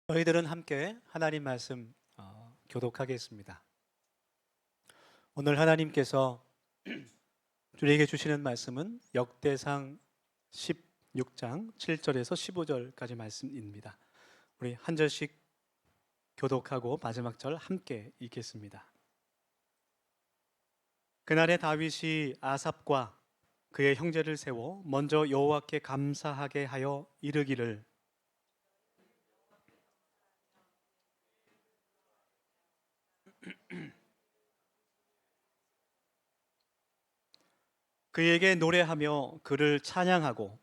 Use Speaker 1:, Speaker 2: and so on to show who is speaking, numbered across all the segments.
Speaker 1: 저희들은 함께 하나님 말씀 교독하겠습니다. 오늘 하나님께서 우리에게 주시는 말씀은 역대상 16장 7절에서 15절까지 말씀입니다. 우리 한 절씩 교독하고 마지막 절 함께 읽겠습니다. 그날에 다윗이 아삽과 그의 형제를 세워 먼저 여호와께 감사하게 하여 이르기를, 그에게 노래하며 그를 찬양하고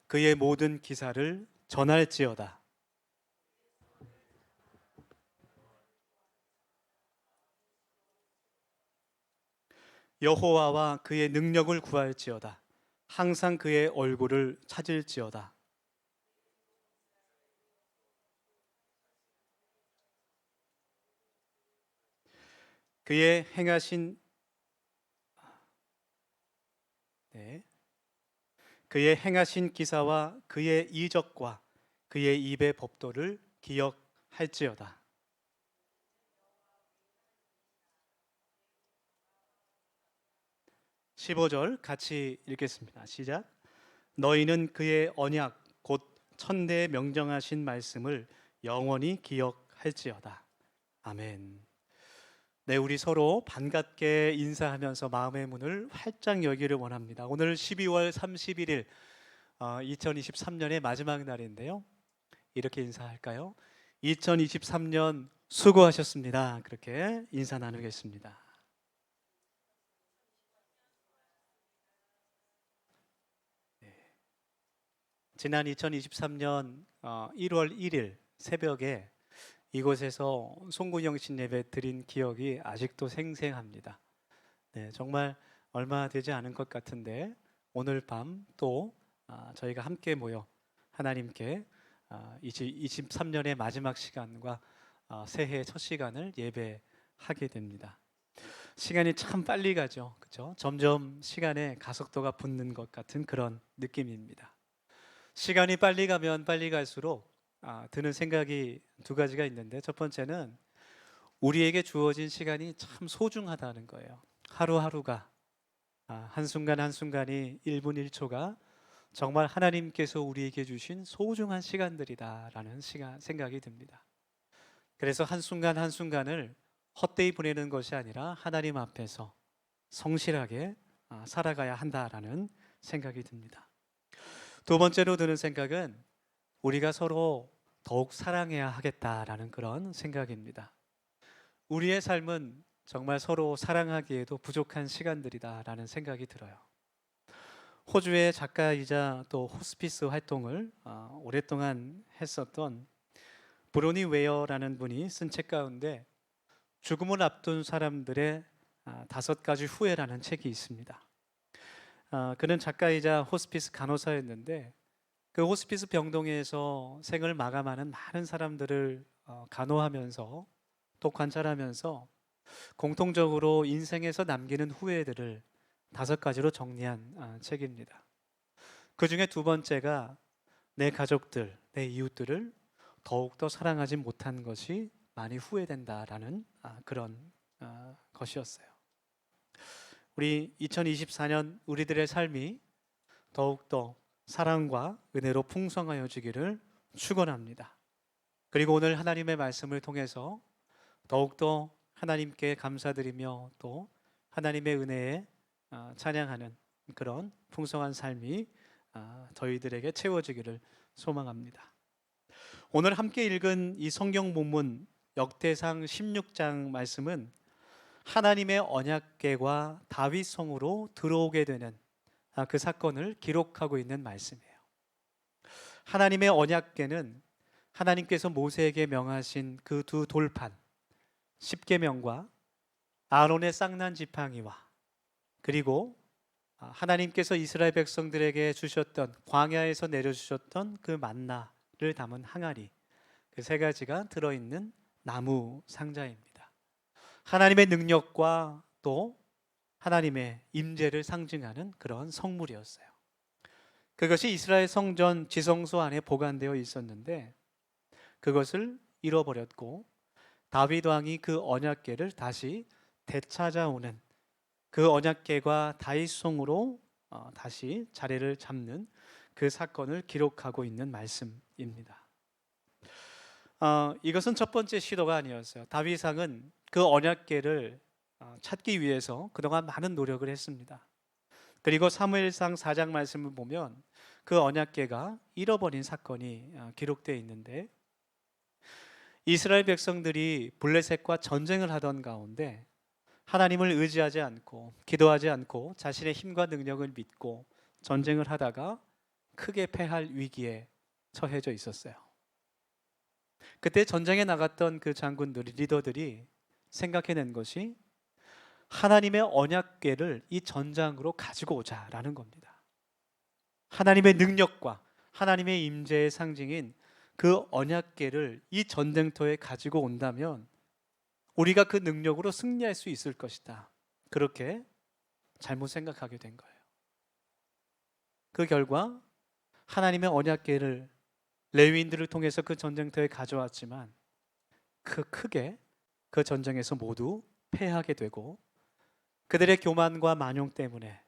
Speaker 1: 그의 모든 기사를 전할지어다. 여호와와 그의 능력을 구할지어다. 항상 그의 얼굴을 찾을지어다. 그의 행하신 네, 그의 행하신 기사와 그의 이적과 그의 입의 법도를 기억할지어다. 15절 같이 읽겠습니다. 시작. 너희는 그의 언약 곧 천대에 명령하신 말씀을 영원히 기억할지어다. 아멘. 네, 우리 서로 반갑게 인사하면서 마음의 문을 활짝 열기를 원합니다. 오늘 12월 31일 2023년의 마지막 날인데요. 이렇게 인사할까요? 2023년 수고하셨습니다. 그렇게 인사 나누겠습니다. 지난 2023년 1월 1일 새벽에 이곳에서 송구영신 예배 드린 기억이 아직도 생생합니다. 네, 정말 얼마 되지 않은 것 같은데 오늘 밤 또 저희가 함께 모여 하나님께 2023년의 마지막 시간과 새해 첫 시간을 예배하게 됩니다. 시간이 참 빨리 가죠, 그렇죠? 점점 시간에 가속도가 붙는 것 같은 그런 느낌입니다. 시간이 빨리 가면 빨리 갈수록 드는 생각이 두 가지가 있는데, 첫 번째는 우리에게 주어진 시간이 참 소중하다는 거예요. 하루하루가 한순간 한순간이 1분 1초가 정말 하나님께서 우리에게 주신 소중한 시간들이다라는 생각이 듭니다. 그래서 한순간 한순간을 헛되이 보내는 것이 아니라 하나님 앞에서 성실하게 살아가야 한다라는 생각이 듭니다. 두 번째로 드는 생각은 우리가 서로 더욱 사랑해야 하겠다라는 그런 생각입니다. 우리의 삶은 정말 서로 사랑하기에도 부족한 시간들이다라는 생각이 들어요. 호주의 작가이자 또 호스피스 활동을 오랫동안 했었던 브로니 웨어라는 분이 쓴 책 가운데 죽음을 앞둔 사람들의 5가지 후회라는 책이 있습니다. 그는 작가이자 호스피스 간호사였는데 그 호스피스 병동에서 생을 마감하는 많은 사람들을 간호하면서 또 관찰하면서 공통적으로 인생에서 남기는 후회들을 5가지로 정리한 책입니다. 그 중에 두 번째가 내 가족들, 내 이웃들을 더욱더 사랑하지 못한 것이 많이 후회된다라는 그런 것이었어요. 우리 2024년 우리들의 삶이 더욱더 사랑과 은혜로 풍성하여지기를 축원합니다. 그리고 오늘 하나님의 말씀을 통해서 더욱더 하나님께 감사드리며 또 하나님의 은혜에 찬양하는 그런 풍성한 삶이 저희들에게 채워지기를 소망합니다. 오늘 함께 읽은 이 성경 본문 역대상 16장 말씀은 하나님의 언약궤가 다윗 성으로 들어오게 되는 그 사건을 기록하고 있는 말씀이에요. 하나님의 언약궤는 하나님께서 모세에게 명하신 그 두 돌판 십계명과 아론의 쌍난 지팡이와 그리고 하나님께서 이스라엘 백성들에게 주셨던 광야에서 내려주셨던 그 만나를 담은 항아리, 그 3가지가 들어있는 나무 상자입니다. 하나님의 능력과 또 하나님의 임재를 상징하는 그런 성물이었어요. 그것이 이스라엘 성전 지성소 안에 보관되어 있었는데 그것을 잃어버렸고 다윗 왕이 그 언약궤를 다시 되찾아오는 그 언약궤가 다윗 성으로 다시 자리를 잡는 그 사건을 기록하고 있는 말씀입니다. 이것은 첫 번째 시도가 아니었어요. 다윗 왕은 그 언약궤를 찾기 위해서 그동안 많은 노력을 했습니다. 그리고 사무엘상 4장 말씀을 보면 그 언약궤가 잃어버린 사건이 기록되어 있는데 이스라엘 백성들이 블레셋과 전쟁을 하던 가운데 하나님을 의지하지 않고 기도하지 않고 자신의 힘과 능력을 믿고 전쟁을 하다가 크게 패할 위기에 처해져 있었어요. 그때 전쟁에 나갔던 그 장군들이 리더들이 생각해낸 것이 하나님의 언약궤를 이 전장으로 가지고 오자라는 겁니다. 하나님의 능력과 하나님의 임재의 상징인 그 언약궤를 이 전쟁터에 가지고 온다면 우리가 그 능력으로 승리할 수 있을 것이다. 그렇게 잘못 생각하게 된 거예요. 그 결과 하나님의 언약궤를 레위인들을 통해서 그 전쟁터에 가져왔지만 크게 그 전쟁에서 모두 패하게 되고 그들의 교만과 만용 때문에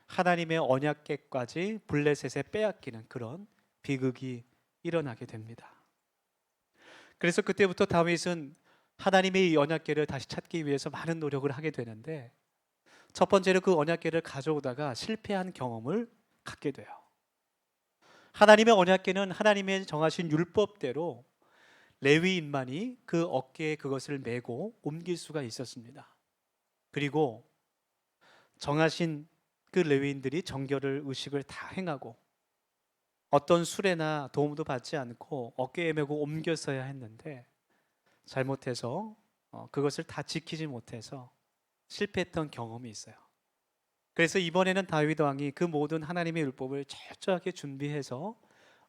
Speaker 1: 하나님의 언약궤까지 블레셋에 빼앗기는 그런 비극이 일어나게 됩니다. 그래서 그때부터 다윗은 하나님의 이 언약궤를 다시 찾기 위해서 많은 노력을 하게 되는데 첫 번째로 그 언약궤를 가져오다가 실패한 경험을 갖게 돼요. 하나님의 언약궤는 하나님의 정하신 율법대로 레위인만이 그 어깨에 그것을 메고 옮길 수가 있었습니다. 그리고 정하신 그 레위인들이 정결을 의식을 다 행하고 어떤 수레나 도움도 받지 않고 어깨에 메고 옮겼어야 했는데 잘못해서 그것을 다 지키지 못해서 실패했던 경험이 있어요. 그래서 이번에는 다윗 왕이 그 모든 하나님의 율법을 철저하게 준비해서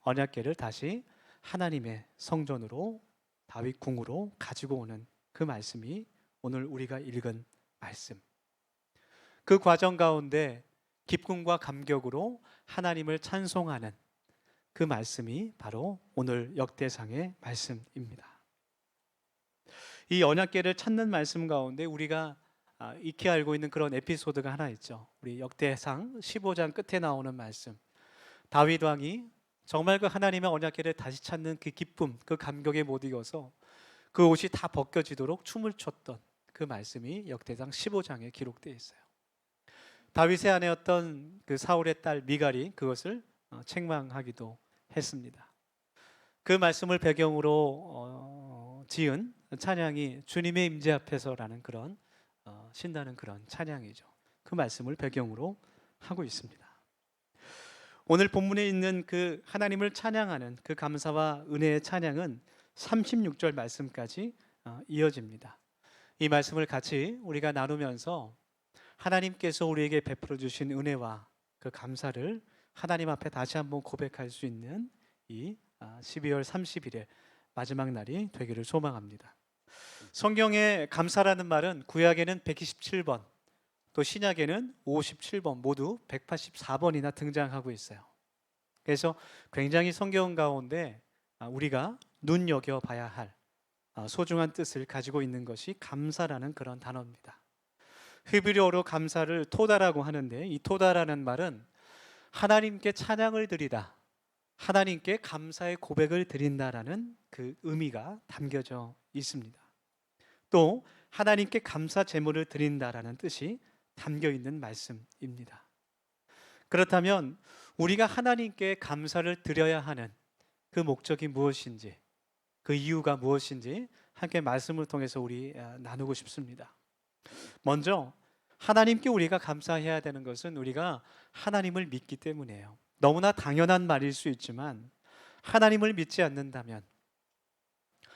Speaker 1: 언약궤를 다시 하나님의 성전으로 다윗 궁으로 가지고 오는 그 말씀이 오늘 우리가 읽은 말씀. 그 과정 가운데 기쁨과 감격으로 하나님을 찬송하는 그 말씀이 바로 오늘 역대상의 말씀입니다. 이 언약궤를 찾는 말씀 가운데 우리가 익히 알고 있는 그런 에피소드가 하나 있죠. 우리 역대상 15장 끝에 나오는 말씀. 다윗 왕이 정말 그 하나님의 언약궤를 다시 찾는 그 기쁨, 그 감격에 못 이겨서 그 옷이 다 벗겨지도록 춤을 췄던 그 말씀이 역대상 15장에 기록되어 있어요. 다윗의 아내였던 그 사울의 딸 미갈이 그것을 책망하기도 했습니다. 그 말씀을 배경으로 지은 찬양이 주님의 임재 앞에서라는 그런 신나는 그런 찬양이죠. 그 말씀을 배경으로 하고 있습니다. 오늘 본문에 있는 그 하나님을 찬양하는 그 감사와 은혜의 찬양은 36절 말씀까지 이어집니다. 이 말씀을 같이 우리가 나누면서 하나님께서 우리에게 베풀어 주신 은혜와 그 감사를 하나님 앞에 다시 한번 고백할 수 있는 이 12월 30일의 마지막 날이 되기를 소망합니다. 성경에 감사라는 말은 구약에는 127번, 또 신약에는 57번, 모두 184번이나 등장하고 있어요. 그래서 굉장히 성경 가운데 우리가 눈여겨봐야 할 소중한 뜻을 가지고 있는 것이 감사라는 그런 단어입니다. 히브리어로 감사를 토다라고 하는데 이 토다라는 말은 하나님께 찬양을 드리다, 하나님께 감사의 고백을 드린다라는 그 의미가 담겨져 있습니다. 또 하나님께 감사 제물을 드린다라는 뜻이 담겨 있는 말씀입니다. 그렇다면 우리가 하나님께 감사를 드려야 하는 그 목적이 무엇인지, 그 이유가 무엇인지 함께 말씀을 통해서 우리 나누고 싶습니다. 먼저 하나님께 우리가 감사해야 되는 것은 우리가 하나님을 믿기 때문이에요. 너무나 당연한 말일 수 있지만 하나님을 믿지 않는다면,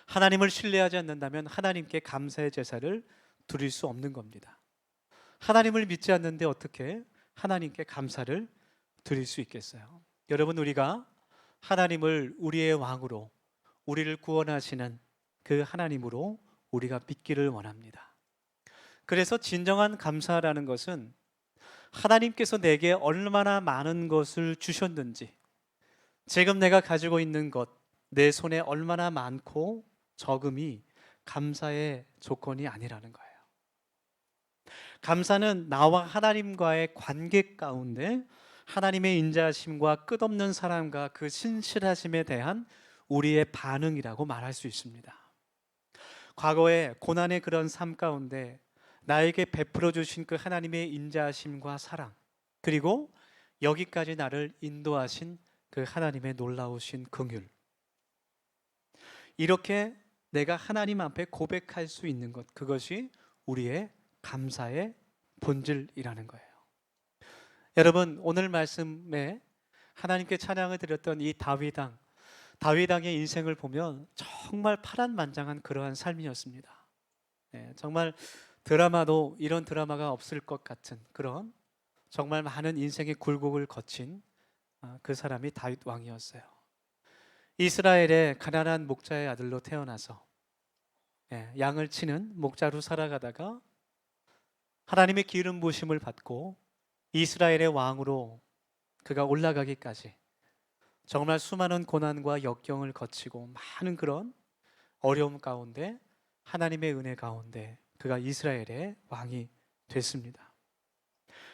Speaker 1: 하나님을 신뢰하지 않는다면 하나님께 감사의 제사를 드릴 수 없는 겁니다. 하나님을 믿지 않는데 어떻게 하나님께 감사를 드릴 수 있겠어요? 여러분, 우리가 하나님을 우리의 왕으로, 우리를 구원하시는 그 하나님으로 우리가 믿기를 원합니다. 그래서 진정한 감사라는 것은 하나님께서 내게 얼마나 많은 것을 주셨는지, 지금 내가 가지고 있는 것, 내 손에 얼마나 많고 적음이 감사의 조건이 아니라는 거예요. 감사는 나와 하나님과의 관계 가운데 하나님의 인자하심과 끝없는 사랑과 그 신실하심에 대한 우리의 반응이라고 말할 수 있습니다. 과거의 고난의 그런 삶 가운데 나에게 베풀어 주신 그 하나님의 인자하심과 사랑, 그리고 여기까지 나를 인도하신 그 하나님의 놀라우신 긍휼, 이렇게 내가 하나님 앞에 고백할 수 있는 것, 그것이 우리의 감사의 본질이라는 거예요. 여러분, 오늘 말씀에 하나님께 찬양을 드렸던 이 다윗 왕의 인생을 보면 정말 파란만장한 그러한 삶이었습니다. 정말 드라마도 이런 드라마가 없을 것 같은 그런 정말 많은 인생의 굴곡을 거친 그 사람이 다윗 왕이었어요. 이스라엘의 가난한 목자의 아들로 태어나서 양을 치는 목자로 살아가다가 하나님의 기름 부으심을 받고 이스라엘의 왕으로 그가 올라가기까지 정말 수많은 고난과 역경을 거치고 많은 그런 어려움 가운데 하나님의 은혜 가운데 그가 이스라엘의 왕이 됐습니다.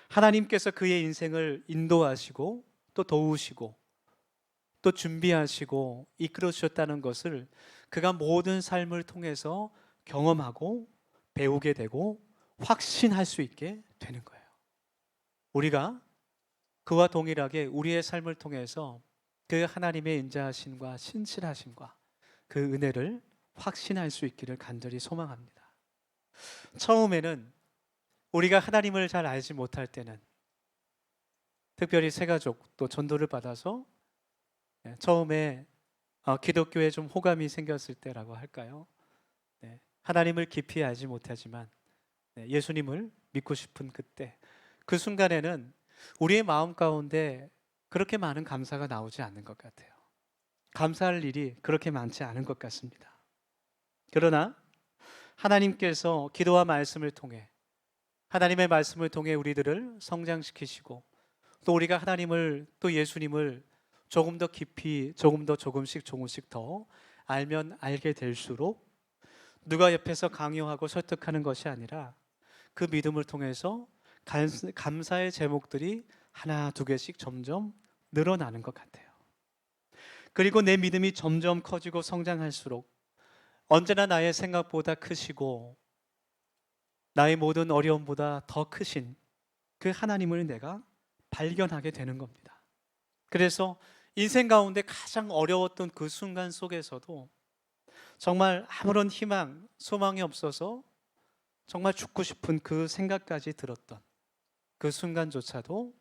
Speaker 1: 하나님께서 그의 인생을 인도하시고 또 도우시고 또 준비하시고 이끌어 주셨다는 것을 그가 모든 삶을 통해서 경험하고 배우게 되고 확신할 수 있게 되는 거예요. 우리가 그와 동일하게 우리의 삶을 통해서 그 하나님의 인자하심과 신실하심과 그 은혜를 확신할 수 있기를 간절히 소망합니다. 처음에는 우리가 하나님을 잘 알지 못할 때는, 특별히 새가족 또 전도를 받아서 처음에 기독교에 좀 호감이 생겼을 때라고 할까요? 하나님을 깊이 알지 못하지만 예수님을 믿고 싶은 그때, 그 순간에는 우리의 마음 가운데 그렇게 많은 감사가 나오지 않는 것 같아요. 감사할 일이 그렇게 많지 않은 것 같습니다. 그러나 하나님께서 기도와 말씀을 통해, 하나님의 말씀을 통해 우리들을 성장시키시고 또 우리가 하나님을 또 예수님을 조금 더 깊이 조금 더 조금씩 더 알면 알게 될수록 누가 옆에서 강요하고 설득하는 것이 아니라 그 믿음을 통해서 감사의 제목들이 하나 두 개씩 점점 늘어나는 것 같아요. 그리고 내 믿음이 점점 커지고 성장할수록 언제나 나의 생각보다 크시고 나의 모든 어려움보다 더 크신 그 하나님을 내가 발견하게 되는 겁니다. 그래서 인생 가운데 가장 어려웠던 그 순간 속에서도 정말 아무런 희망, 소망이 없어서 정말 죽고 싶은 그 생각까지 들었던 그 순간조차도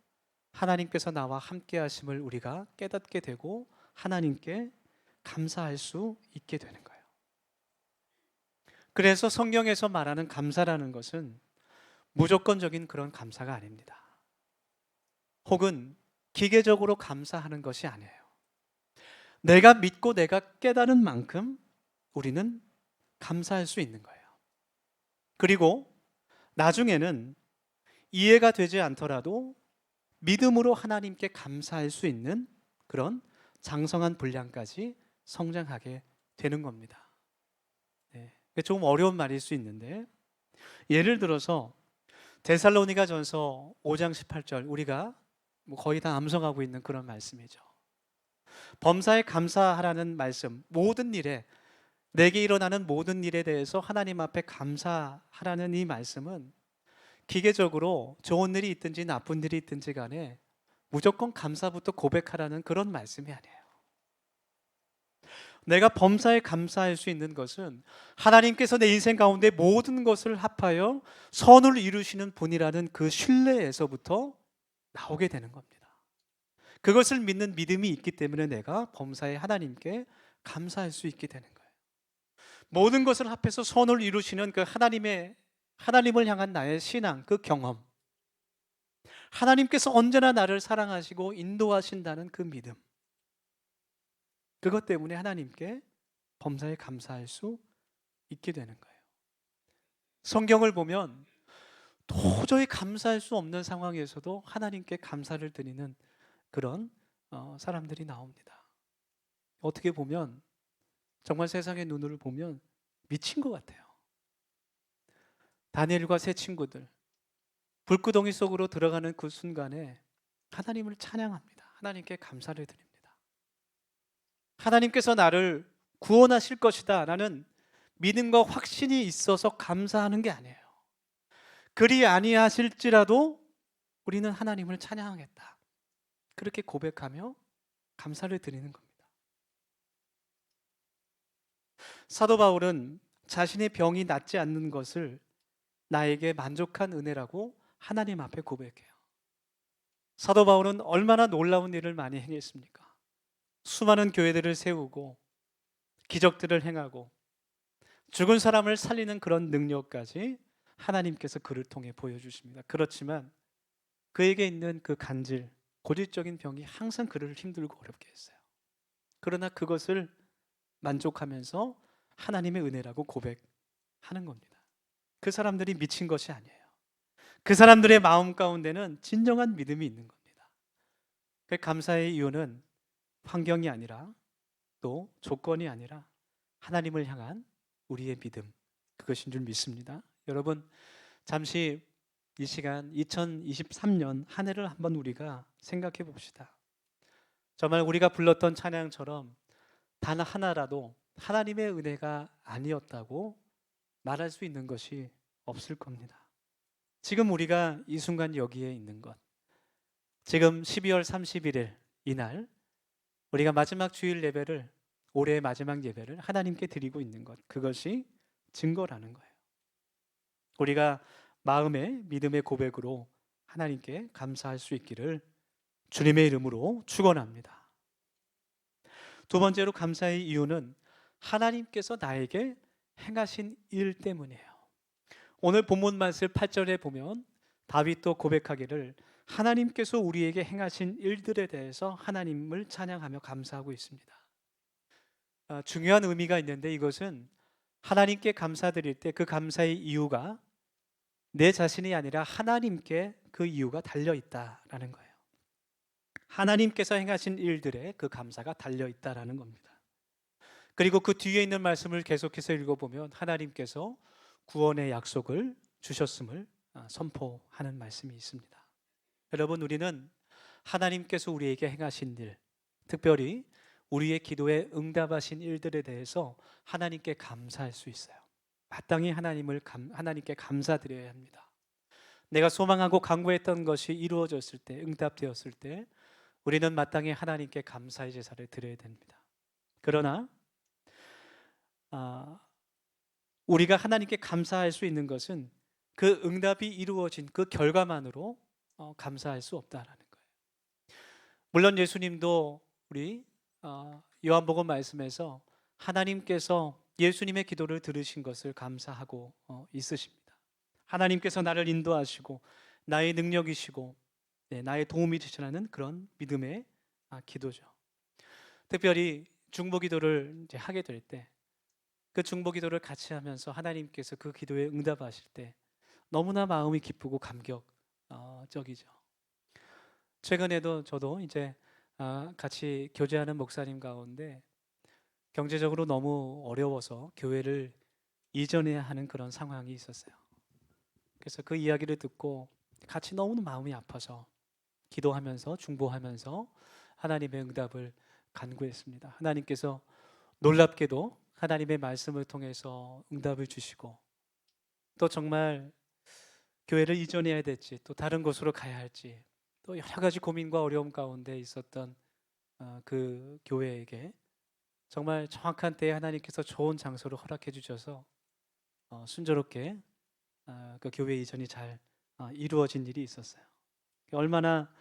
Speaker 1: 하나님께서 나와 함께 하심을 우리가 깨닫게 되고 하나님께 감사할 수 있게 되는 거예요. 그래서 성경에서 말하는 감사라는 것은 무조건적인 그런 감사가 아닙니다. 혹은 기계적으로 감사하는 것이 아니에요. 내가 믿고 내가 깨달은 만큼 우리는 감사할 수 있는 거예요. 그리고 나중에는 이해가 되지 않더라도 믿음으로 하나님께 감사할 수 있는 그런 장성한 분량까지 성장하게 되는 겁니다. 조금 어려운 말일 수 있는데, 예를 들어서 데살로니가전서 5장 18절, 우리가 거의 다 암송하고 있는 그런 말씀이죠. 범사에 감사하라는 말씀, 모든 일에, 내게 일어나는 모든 일에 대해서 하나님 앞에 감사하라는 이 말씀은 기계적으로 좋은 일이 있든지 나쁜 일이 있든지 간에 무조건 감사부터 고백하라는 그런 말씀이 아니에요. 내가 범사에 감사할 수 있는 것은 하나님께서 내 인생 가운데 모든 것을 합하여 선을 이루시는 분이라는 그 신뢰에서부터 나오게 되는 겁니다. 그것을 믿는 믿음이 있기 때문에 내가 범사에 하나님께 감사할 수 있게 되는 거예요. 모든 것을 합해서 선을 이루시는 그 하나님을 향한 나의 신앙, 그 경험, 하나님께서 언제나 나를 사랑하시고 인도하신다는 그 믿음, 그것 때문에 하나님께 범사에 감사할 수 있게 되는 거예요. 성경을 보면 도저히 감사할 수 없는 상황에서도 하나님께 감사를 드리는 그런 사람들이 나옵니다. 어떻게 보면 정말 세상의 눈으로 보면 미친 것 같아요. 다니엘과 세 친구들 불구덩이 속으로 들어가는 그 순간에 하나님을 찬양합니다. 하나님께 감사를 드립니다. 하나님께서 나를 구원하실 것이다 라는 믿음과 확신이 있어서 감사하는 게 아니에요. 그리 아니하실지라도 우리는 하나님을 찬양하겠다, 그렇게 고백하며 감사를 드리는 겁니다. 사도 바울은 자신의 병이 낫지 않는 것을 나에게 만족한 은혜라고 하나님 앞에 고백해요. 사도 바울은 얼마나 놀라운 일을 많이 행했습니까? 수많은 교회들을 세우고 기적들을 행하고 죽은 사람을 살리는 그런 능력까지 하나님께서 그를 통해 보여주십니다. 그렇지만 그에게 있는 그 간질, 고질적인 병이 항상 그를 힘들고 어렵게 했어요. 그러나 그것을 만족하면서 하나님의 은혜라고 고백하는 겁니다. 그 사람들이 미친 것이 아니에요. 그 사람들의 마음 가운데는 진정한 믿음이 있는 겁니다. 그 감사의 이유는 환경이 아니라 또 조건이 아니라 하나님을 향한 우리의 믿음, 그것인 줄 믿습니다. 여러분, 잠시 이 시간 2023년 한 해를 한번 우리가 생각해 봅시다. 정말 우리가 불렀던 찬양처럼 단 하나라도 하나님의 은혜가 아니었다고 말할 수 있는 것이 없을 겁니다. 지금 우리가 이 순간 여기에 있는 것, 지금 12월 31일 이날 우리가 마지막 주일 예배를, 올해의 마지막 예배를 하나님께 드리고 있는 것, 그것이 증거라는 거예요. 우리가 마음의 믿음의 고백으로 하나님께 감사할 수 있기를 주님의 이름으로 축원합니다. 두 번째로 감사의 이유는 하나님께서 나에게 행하신 일 때문이에요. 오늘 본문 말씀 8절에 보면 다윗도 고백하기를 하나님께서 우리에게 행하신 일들에 대해서 하나님을 찬양하며 감사하고 있습니다. 중요한 의미가 있는데, 이것은 하나님께 감사드릴 때 그 감사의 이유가 내 자신이 아니라 하나님께 그 이유가 달려 있다라는 거예요. 하나님께서 행하신 일들에 그 감사가 달려 있다라는 겁니다. 그리고 그 뒤에 있는 말씀을 계속해서 읽어보면 하나님께서 구원의 약속을 주셨음을 선포하는 말씀이 있습니다. 여러분, 우리는 하나님께서 우리에게 행하신 일, 특별히 우리의 기도에 응답하신 일들에 대해서 하나님께 감사할 수 있어요. 마땅히 하나님께 감사드려야 합니다. 내가 소망하고 간구했던 것이 이루어졌을 때, 응답되었을 때 우리는 마땅히 하나님께 감사의 제사를 드려야 됩니다. 그러나 우리가 하나님께 감사할 수 있는 것은 그 응답이 이루어진 그 결과만으로 감사할 수 없다라는 거예요. 물론 예수님도 우리 요한복음 말씀에서 하나님께서 예수님의 기도를 들으신 것을 감사하고 있으십니다. 하나님께서 나를 인도하시고 나의 능력이시고 나의 도움이 되시라는 그런 믿음의 기도죠. 특별히 중보기도를 이제 하게 될 때, 그 중보기도를 같이 하면서 하나님께서 그 기도에 응답하실 때 너무나 마음이 기쁘고 감격적이죠. 최근에도 저도 이제 같이 교제하는 목사님 가운데 경제적으로 너무 어려워서 교회를 이전해야 하는 그런 상황이 있었어요. 그래서 그 이야기를 듣고 같이 너무 마음이 아파서 기도하면서 중보하면서 하나님의 응답을 간구했습니다. 하나님께서 놀랍게도 하나님의 말씀을 통해서 응답을 주시고, 또 정말 교회를 이전해야 될지 또 다른 곳으로 가야 할지 또 여러 가지 고민과 어려움 가운데 있었던 그 교회에게 정말 정확한 때에 하나님께서 좋은 장소를 허락해 주셔서 순조롭게 그 교회 이전이 잘 이루어진 일이 있었어요. 얼마나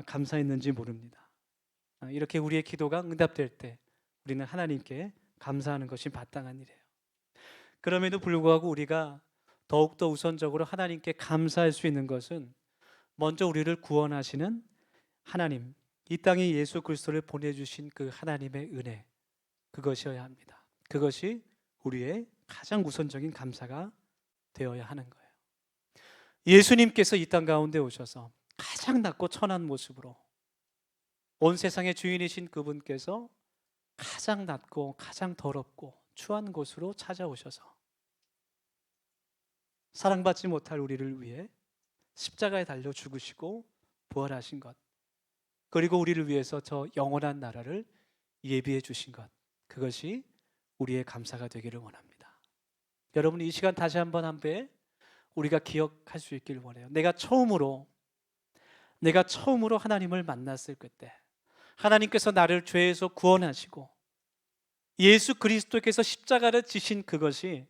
Speaker 1: 감사했는지 모릅니다. 이렇게 우리의 기도가 응답될 때 우리는 하나님께 감사하는 것이 마땅한 일이에요. 그럼에도 불구하고 우리가 더욱더 우선적으로 하나님께 감사할 수 있는 것은 먼저 우리를 구원하시는 하나님, 이 땅에 예수 그리스도를 보내주신 그 하나님의 은혜, 그것이어야 합니다. 그것이 우리의 가장 우선적인 감사가 되어야 하는 거예요. 예수님께서 이 땅 가운데 오셔서 가장 낮고 천한 모습으로 온 세상의 주인이신 그분께서 가장 낮고 가장 더럽고 추한 곳으로 찾아오셔서 사랑받지 못할 우리를 위해 십자가에 달려 죽으시고 부활하신 것, 그리고 우리를 위해서 저 영원한 나라를 예비해 주신 것, 그것이 우리의 감사가 되기를 원합니다. 여러분, 이 시간 다시 한번 우리가 기억할 수 있기를 원해요. 내가 처음으로 하나님을 만났을 그때, 하나님께서 나를 죄에서 구원하시고 예수 그리스도께서 십자가를 지신 그것이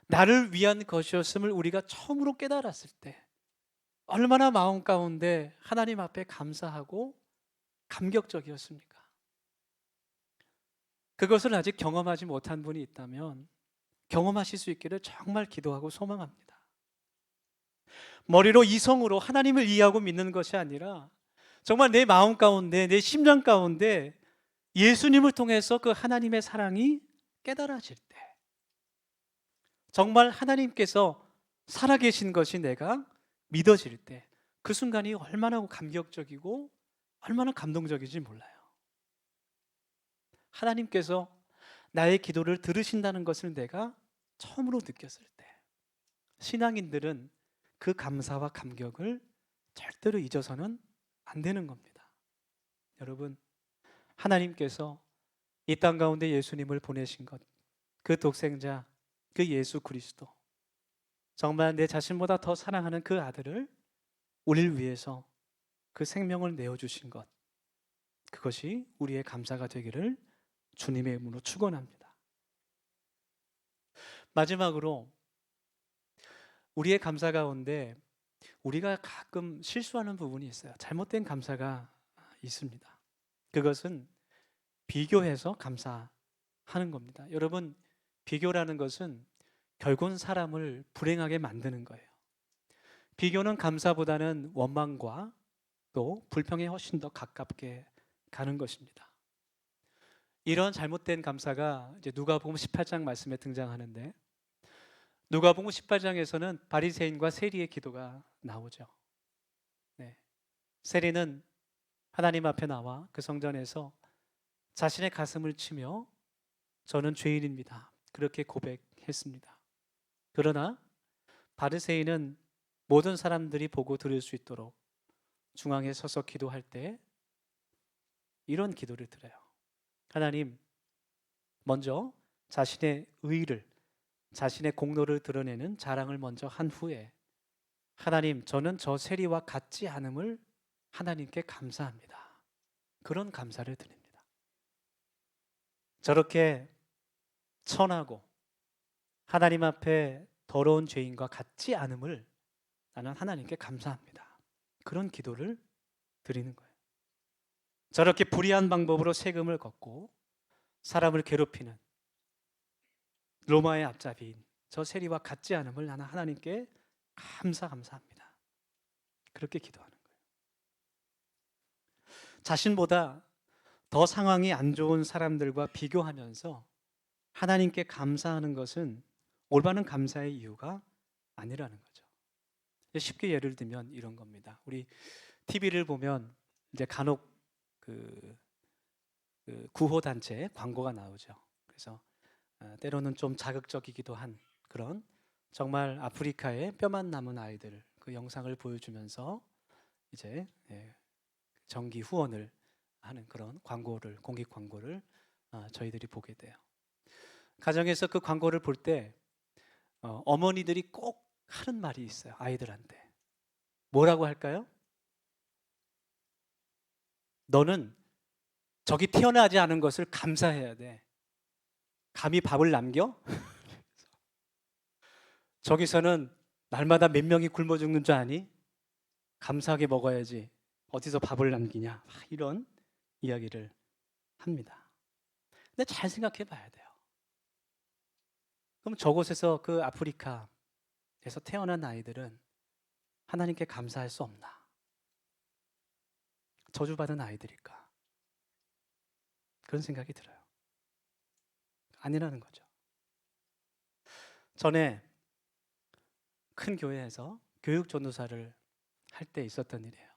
Speaker 1: 나를 위한 것이었음을 우리가 처음으로 깨달았을 때 얼마나 마음 가운데 하나님 앞에 감사하고 감격적이었습니까? 그것을 아직 경험하지 못한 분이 있다면 경험하실 수 있기를 정말 기도하고 소망합니다. 머리로 이성으로 하나님을 이해하고 믿는 것이 아니라 정말 내 마음 가운데, 내 심장 가운데 예수님을 통해서 그 하나님의 사랑이 깨달아질 때, 정말 하나님께서 살아계신 것이 내가 믿어질 때, 그 순간이 얼마나 감격적이고 얼마나 감동적인지 몰라요. 하나님께서 나의 기도를 들으신다는 것을 내가 처음으로 느꼈을 때, 신앙인들은 그 감사와 감격을 절대로 잊어서는 안 되는 겁니다. 여러분, 하나님께서 이 땅 가운데 예수님을 보내신 것, 그 독생자, 그 예수 그리스도, 정말 내 자신보다 더 사랑하는 그 아들을 우리를 위해서 그 생명을 내어주신 것, 그것이 우리의 감사가 되기를 주님의 이름으로 축원합니다. 마지막으로 우리의 감사 가운데 우리가 가끔 실수하는 부분이 있어요. 잘못된 감사가 있습니다. 그것은 비교해서 감사하는 겁니다. 여러분, 비교라는 것은 결국은 사람을 불행하게 만드는 거예요. 비교는 감사보다는 원망과 또 불평에 훨씬 더 가깝게 가는 것입니다. 이런 잘못된 감사가 이제 누가복음 18장 말씀에 등장하는데, 누가복음 18장에서는 바리새인과 세리의 기도가 나오죠. 네. 세리는 하나님 앞에 나와 그 성전에서 자신의 가슴을 치며 저는 죄인입니다, 그렇게 고백했습니다. 그러나 바리새인은 모든 사람들이 보고 들을 수 있도록 중앙에 서서 기도할 때 이런 기도를 드려요. 하나님, 먼저 자신의 의를, 자신의 공로를 드러내는 자랑을 먼저 한 후에, 하나님, 저는 저 세리와 같지 않음을 하나님께 감사합니다, 그런 감사를 드립니다. 저렇게 천하고 하나님 앞에 더러운 죄인과 같지 않음을 나는 하나님께 감사합니다, 그런 기도를 드리는 거예요. 저렇게 불의한 방법으로 세금을 걷고 사람을 괴롭히는 로마의 앞잡이인 저 세리와 같지 않음을 나는 하나님께 감사합니다, 그렇게 기도하는 거예요. 자신보다 더 상황이 안 좋은 사람들과 비교하면서 하나님께 감사하는 것은 올바른 감사의 이유가 아니라는 거죠. 쉽게 예를 들면 이런 겁니다. 우리 TV를 보면 이제 간혹 그 구호단체 광고가 나오죠. 그래서 때로는 좀 자극적이기도 한 그런, 정말 아프리카의 뼈만 남은 아이들 그 영상을 보여주면서 이제 정기 후원을 하는 그런 광고를, 공익 광고를 저희들이 보게 돼요. 가정에서 그 광고를 볼 때 어머니들이 꼭 하는 말이 있어요. 아이들한테 뭐라고 할까요? 너는 저기 태어나지 않은 것을 감사해야 돼. 감히 밥을 남겨? 저기서는 날마다 몇 명이 굶어 죽는 줄 아니? 감사하게 먹어야지. 어디서 밥을 남기냐? 이런 이야기를 합니다. 근데 잘 생각해 봐야 돼요. 그럼 저곳에서 그 아프리카에서 태어난 아이들은 하나님께 감사할 수 없나? 저주받은 아이들일까? 그런 생각이 들어요. 아니라는 거죠. 전에 큰 교회에서 교육 전도사를 할 때 있었던 일이에요.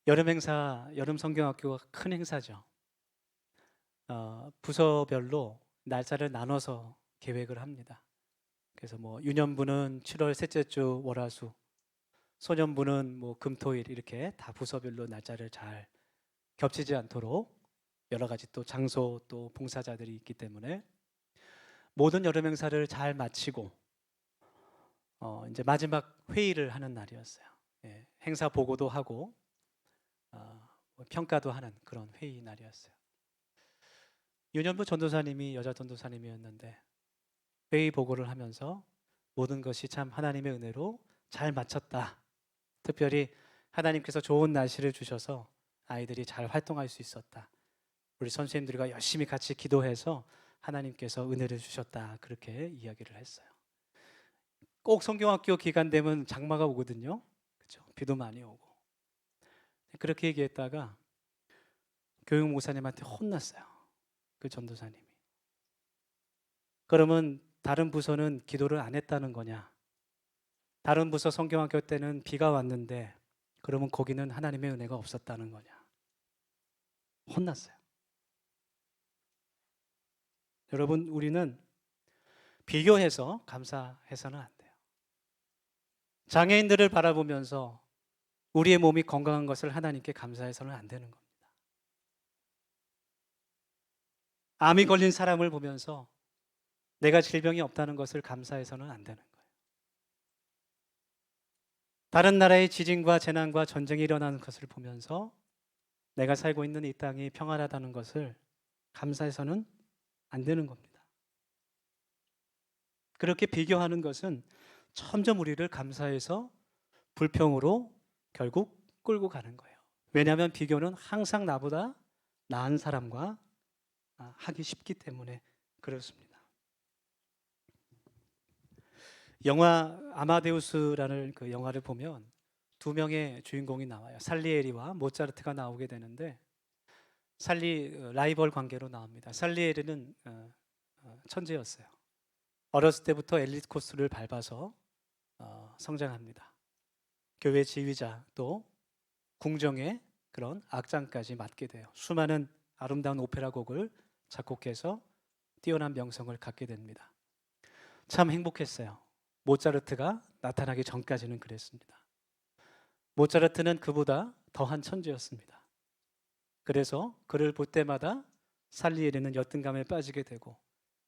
Speaker 1: 여름 행사, 여름 성경학교가 큰 행사죠. 부서별로 날짜를 나눠서 계획을 합니다. 그래서 뭐 유년부는 7월 셋째 주 월화수, 소년부는 뭐 금토일, 이렇게 다 부서별로 날짜를 잘 겹치지 않도록 여러 가지 또 장소 또 봉사자들이 있기 때문에 모든 여름 행사를 잘 마치고 이제 마지막 회의를 하는 날이었어요. 예, 행사 보고도 하고 평가도 하는 그런 회의 날이었어요. 유년부 전도사님이 여자 전도사님이었는데 회의 보고를 하면서 모든 것이 참 하나님의 은혜로 잘 마쳤다. 특별히 하나님께서 좋은 날씨를 주셔서 아이들이 잘 활동할 수 있었다. 우리 선생님들과 열심히 같이 기도해서 하나님께서 은혜를 주셨다. 그렇게 이야기를 했어요. 꼭 성경학교 기간 되면 장마가 오거든요. 그렇죠? 비도 많이 오고. 그렇게 얘기했다가 교육 목사님한테 혼났어요. 그 전도사님이. 그러면 다른 부서는 기도를 안 했다는 거냐? 다른 부서 성경학교 때는 비가 왔는데 그러면 거기는 하나님의 은혜가 없었다는 거냐? 혼났어요. 여러분, 우리는 비교해서 감사해서는 안 돼요. 장애인들을 바라보면서 우리의 몸이 건강한 것을 하나님께 감사해서는 안 되는 겁니다. 암이 걸린 사람을 보면서 내가 질병이 없다는 것을 감사해서는 안 되는 거예요. 다른 나라의 지진과 재난과 전쟁이 일어나는 것을 보면서 내가 살고 있는 이 땅이 평안하다는 것을 감사해서는 안 되는 겁니다. 그렇게 비교하는 것은 점점 우리를 감사해서 불평으로 결국 끌고 가는 거예요. 왜냐하면 비교는 항상 나보다 나은 사람과 하기 쉽기 때문에 그렇습니다. 영화 아마데우스라는 그 영화를 보면 두 명의 주인공이 나와요. 살리에리와 모차르트가 나오게 되는데 라이벌 관계로 나옵니다. 살리에리는 천재였어요. 어렸을 때부터 엘리트 코스를 밟아서 성장합니다. 교회 지휘자 또 궁정의 그런 악장까지 맡게 돼요. 수많은 아름다운 오페라 곡을 작곡해서 뛰어난 명성을 갖게 됩니다. 참 행복했어요. 모차르트가 나타나기 전까지는 그랬습니다. 모차르트는 그보다 더한 천재였습니다. 그래서 그를 볼 때마다 살리에리는 열등감에 빠지게 되고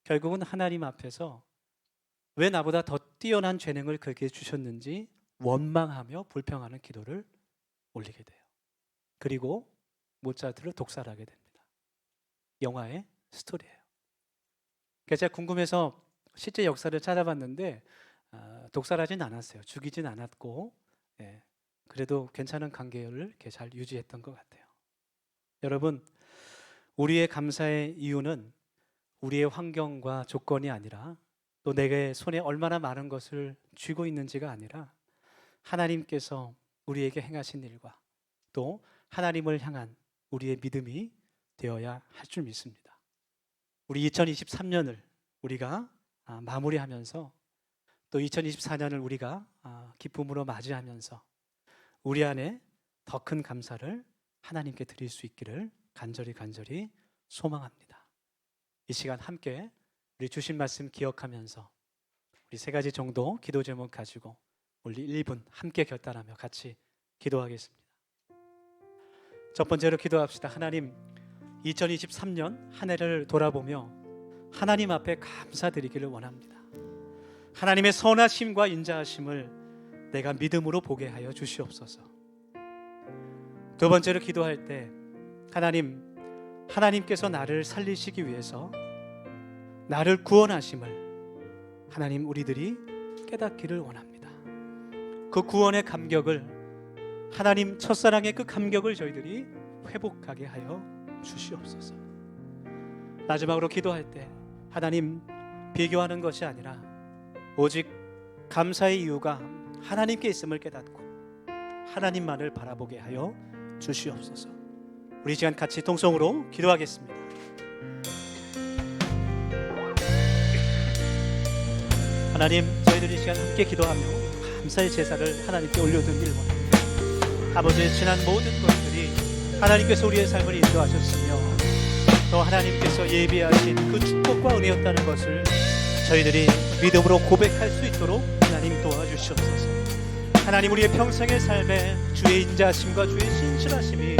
Speaker 1: 결국은 하나님 앞에서 왜 나보다 더 뛰어난 재능을 그에게 주셨는지 원망하며 불평하는 기도를 올리게 돼요. 그리고 모차르트를 독살하게 됩니다. 영화의 스토리예요. 그래서 제가 궁금해서 실제 역사를 찾아봤는데 독살하진 않았어요. 죽이진 않았고 그래도 괜찮은 관계를 이렇게 잘 유지했던 것 같아요. 여러분, 우리의 감사의 이유는 우리의 환경과 조건이 아니라 또 내게 손에 얼마나 많은 것을 쥐고 있는지가 아니라 하나님께서 우리에게 행하신 일과 또 하나님을 향한 우리의 믿음이 되어야 할 줄 믿습니다. 우리 2023년을 우리가 마무리하면서 또 2024년을 우리가 기쁨으로 맞이하면서 우리 안에 더 큰 감사를 하나님께 드릴 수 있기를 간절히 소망합니다. 이 시간 함께 우리 주신 말씀 기억하면서 우리 세 가지 정도 기도 제목 가지고 우리 1분 함께 결단하며 같이 기도하겠습니다. 첫 번째로 기도합시다. 하나님, 2023년 한 해를 돌아보며 하나님 앞에 감사드리기를 원합니다. 하나님의 선하심과 인자하심을 내가 믿음으로 보게 하여 주시옵소서. 두 번째로 기도할 때 하나님께서 나를 살리시기 위해서 나를 구원하심을 하나님 우리들이 깨닫기를 원합니다. 그 구원의 감격을 하나님 첫사랑의 그 감격을 저희들이 회복하게 하여 주시옵소서. 마지막으로 기도할 때 하나님, 비교하는 것이 아니라 오직 감사의 이유가 하나님께 있음을 깨닫고 하나님만을 바라보게 하여 주시옵소서. 우리 시간 같이 통성으로 기도하겠습니다. 하나님, 저희들이 이 시간 함께 기도하며 감사의 제사를 하나님께 올려드리길 원합니다. 아버지의 지난 모든 것들이 하나님께서 우리의 삶을 인도하셨으며 또 하나님께서 예비하신 그 축복과 은혜였다는 것을 저희들이 믿음으로 고백할 수 있도록 하나님 도와주시옵소서. 하나님, 우리의 평생의 삶에 주의 인자하심과 주의 신실하심이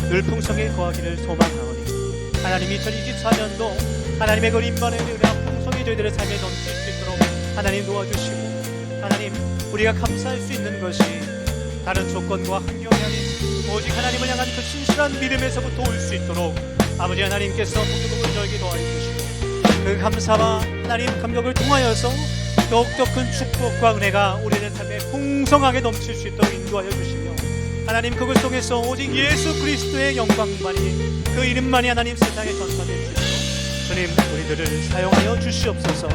Speaker 1: 늘 풍성히 거하기를 소망하오니 하나님, 2024년도 하나님의 그 임만의 은혜와 풍성히 저희들의 삶에 넘칠 수 있도록 하나님 도와주시고, 하나님, 우리가 감사할 수 있는 것이 다른 조건과 환경이 아닌 오직 하나님을 향한 그 신실한 믿음에서부터 올 수 있도록 아버지 하나님께서 복을 저에게 더하여 주시고, 그 감사와 하나님 감격을 통하여서 더욱더 큰 축복과 은혜가 우리의 삶에 풍성하게 넘칠 수 있도록 인도하여 주시며, 하나님 그것 속에서 오직 예수 그리스도의 영광만이, 그 이름만이 하나님 세상에 전파될 수 있도록 주님 우리들을 사용하여 주시옵소서.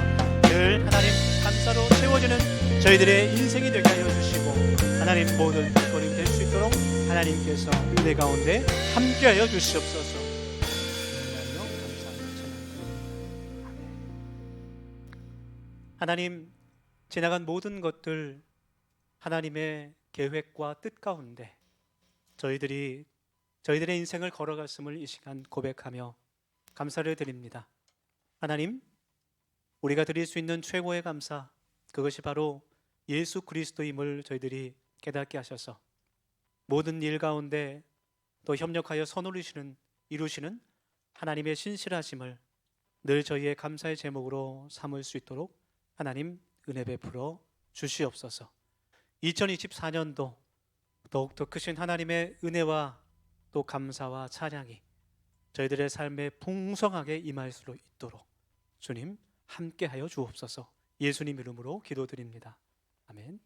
Speaker 1: 늘 하나님 감사로 채워지는 저희들의 인생이 되게 하여 주시고, 하나님 모든 것들이 될 수 있도록 하나님께서 은혜 가운데 함께하여 주시옵소서. 하나님, 지나간 모든 것들 하나님의 계획과 뜻 가운데 저희들의 인생을 걸어갔음을 이 시간 고백하며 감사를 드립니다. 하나님, 우리가 드릴 수 있는 최고의 감사, 그것이 바로 예수 그리스도임을 저희들이 깨닫게 하셔서 모든 일 가운데 또 협력하여 이루시는 하나님의 신실하심을 늘 저희의 감사의 제목으로 삼을 수 있도록 하나님 은혜 베풀어 주시옵소서. 2024년도 더욱더 크신 하나님의 은혜와 또 감사와 찬양이 저희들의 삶에 풍성하게 임할 수 있도록 주님 함께하여 주옵소서. 예수님 이름으로 기도드립니다. 아멘.